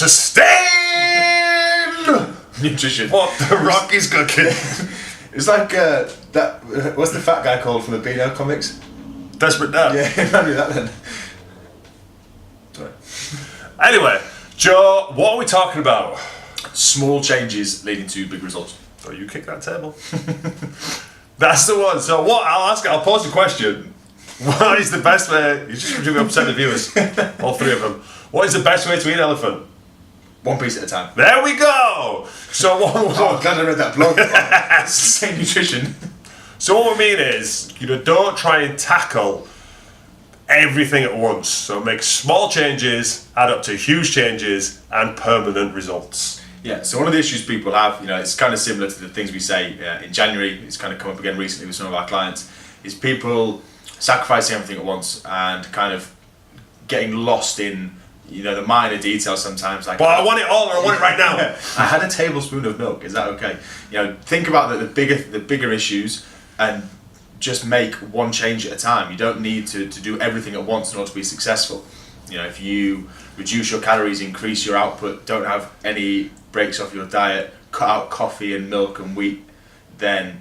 Sustain nutrition. what the Rock is cooking. It's like that. What's the fat guy called from the Beano comics? Desperate Dan. Yeah, remember that then. Sorry. Anyway, Joe, what are we talking about? Small changes leading to big results. Oh, you kick that table. That's the one. So what? I'll pose the question. What is the best way? You just going to upset the viewers, all three of them. What is the best way to eat an elephant? One piece at a time. There we go. So what? Oh, I'm glad I read that blog. Same nutrition. So what we mean is, don't try and tackle everything at once. So make small changes, add up to huge changes, and permanent results. Yeah, so one of the issues people have, it's kind of similar to the things we say in January, it's kind of come up again recently with some of our clients, is people sacrificing everything at once and kind of getting lost in, the minor details sometimes. Like, but I want it all, or I want it right now. I had a tablespoon of milk, is that okay? Think about the bigger issues and just make one change at a time. You don't need to do everything at once in order to be successful. If you reduce your calories, increase your output, don't have any breaks off your diet, cut out coffee and milk and wheat, then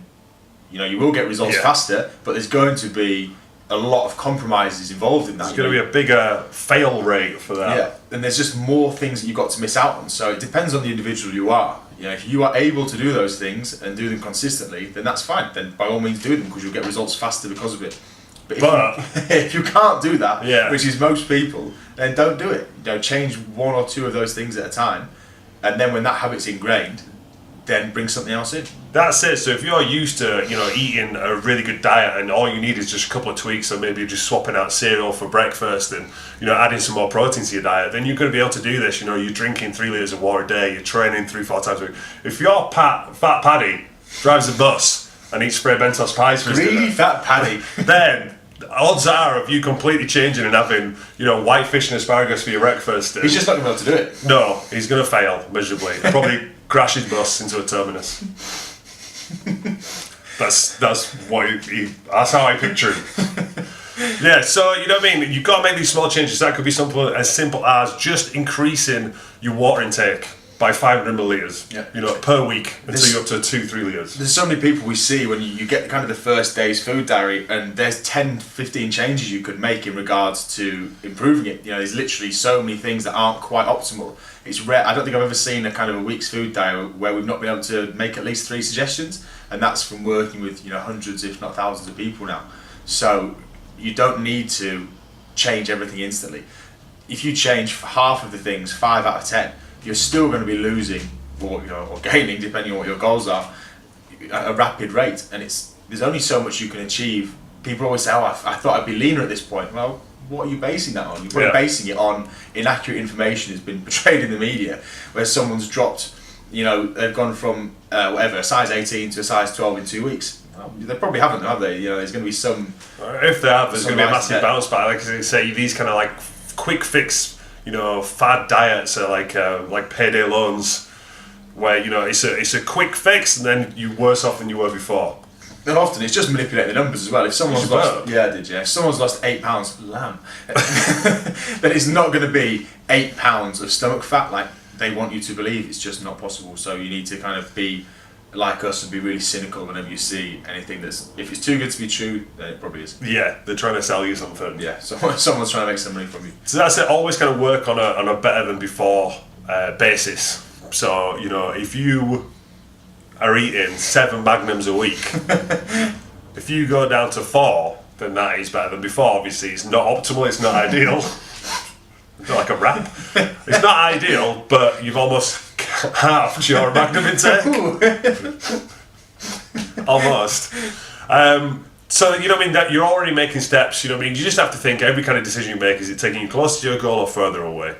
you will get results faster, but there's going to be a lot of compromises involved in that. There's going to be a bigger fail rate for that. Yeah, and there's just more things that you've got to miss out on. So it depends on the individual you are. If you are able to do those things and do them consistently, then that's fine. Then by all means do them, because you'll get results faster because of it. But if you can't do that, which is most people, then don't do it. Change one or two of those things at a time, and then when that habit's ingrained, then bring something else in. That's it. So if you're used to, eating a really good diet and all you need is just a couple of tweaks, or maybe just swapping out cereal for breakfast and, adding some more protein to your diet, then you're going to be able to do this. You're drinking 3 litres of water a day, you're training 3-4 times a week. If your fat Paddy drives a bus and eats spray Mentos pies for his Greedy dinner, fat Paddy, then odds are of you completely changing and having, white fish and asparagus for your breakfast. He's just not going to be able to do it. No, he's going to fail miserably. Probably crash his bus into a terminus. That's how I picture him. Yeah, so you know what I mean? You've got to make these small changes. That could be something as simple as just increasing your water intake by 500 millilitres, per week until you're up to 2-3 litres. There's so many people we see when you get kind of the first day's food diary, and there's 10-15 changes you could make in regards to improving it. There's literally so many things that aren't quite optimal. It's rare. I don't think I've ever seen a kind of a week's food diary where we've not been able to make at least 3 suggestions, and that's from working with hundreds, if not thousands, of people now. So you don't need to change everything instantly. If you change half of the things, 5 out of 10, you're still going to be losing or gaining, depending on what your goals are, at a rapid rate. And there's only so much you can achieve. People always say, I thought I'd be leaner at this point. Well, what are you basing that on? You're basing it on inaccurate information that's been portrayed in the media, where someone's dropped, they've gone from a size 18 to a size 12 in 2 weeks. Well, they probably haven't, have they? There's going to be some... If they have, there's going to be a massive bounce back. Like I say, these kind of like quick fix, fad diets are like payday loans, where it's a quick fix and then you're worse off than you were before. And often it's just manipulating the numbers as well. If someone's lost, if someone's lost 8 pounds, lamb, then it's not going to be 8 pounds of stomach fat like they want you to believe. It's just not possible. So you need to kind of be like us and be really cynical whenever you see anything if it's too good to be true, then it probably is. Yeah, they're trying to sell you something. Yeah, someone's trying to make some money from you. So that's it. Always kind of work on a better than before basis. So if you are eating 7 Magnums a week, if you go down to 4, then that is better than before. Obviously, it's not optimal. It's not ideal. It's not like a rap. It's not ideal, but you've almost halved your Magnum intake. Almost. So that you're already making steps. You just have to think every kind of decision you make, is it taking you closer to your goal or further away?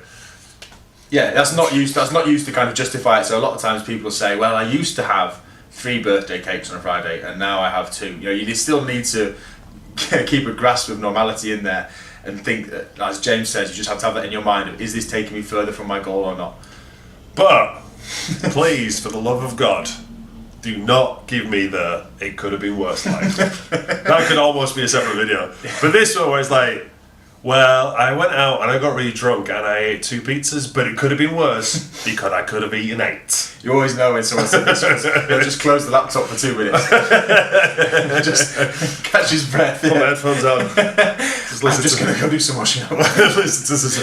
Yeah, that's not used to kind of justify it. So a lot of times people say, well, I used to have 3 birthday cakes on a Friday and now I have 2. You still need to keep a grasp of normality in there and think that, as James says, you just have to have that in your mind of, is this taking me further from my goal or not? But please, for the love of God, do not give me it could have been worse line. That could almost be a separate video. But this one where it's like, Well, I went out and I got really drunk and I ate 2 pizzas, but it could have been worse because I could have eaten 8. You always know when someone says this. They'll just close the laptop for 2 minutes. Just catch his breath. Put my headphones on. Just I'm just going to go do some washing up. listen to this.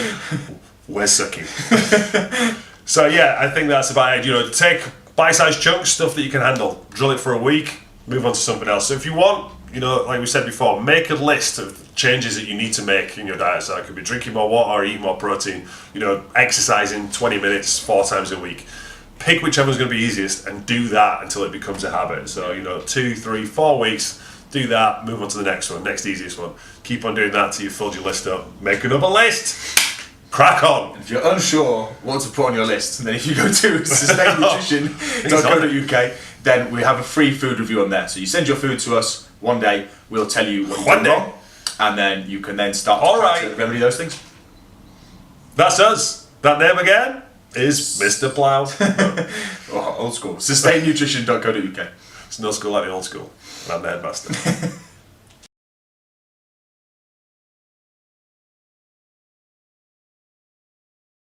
We're sucking. So yeah, I think that's about it. You know, take bite-sized chunks, stuff that you can handle. Drill it for a week, move on to something else. So if you want, you know, like we said before, make a list of changes that you need to make in your diet. So it could be drinking more water, eating more protein, you know, exercising 20 minutes 4 times a week. Pick whichever's going to be easiest and do that until it becomes a habit. So, you know, 2, 3, 4 weeks, do that, move on to the next one, next easiest one. Keep on doing that till you've filled your list up. Make another list. Crack on. If you're unsure what to put on your list, then if you go to sustainnutrition.co.uk, then we have a free food review on there. So you send your food to us, one day we'll tell you what you've done wrong, and then you can then start to remedy those things. That's us. That name again is Mr. Plough. Old school. Sustainnutrition.co.uk. It's no school like the old school. And I'm the headmaster.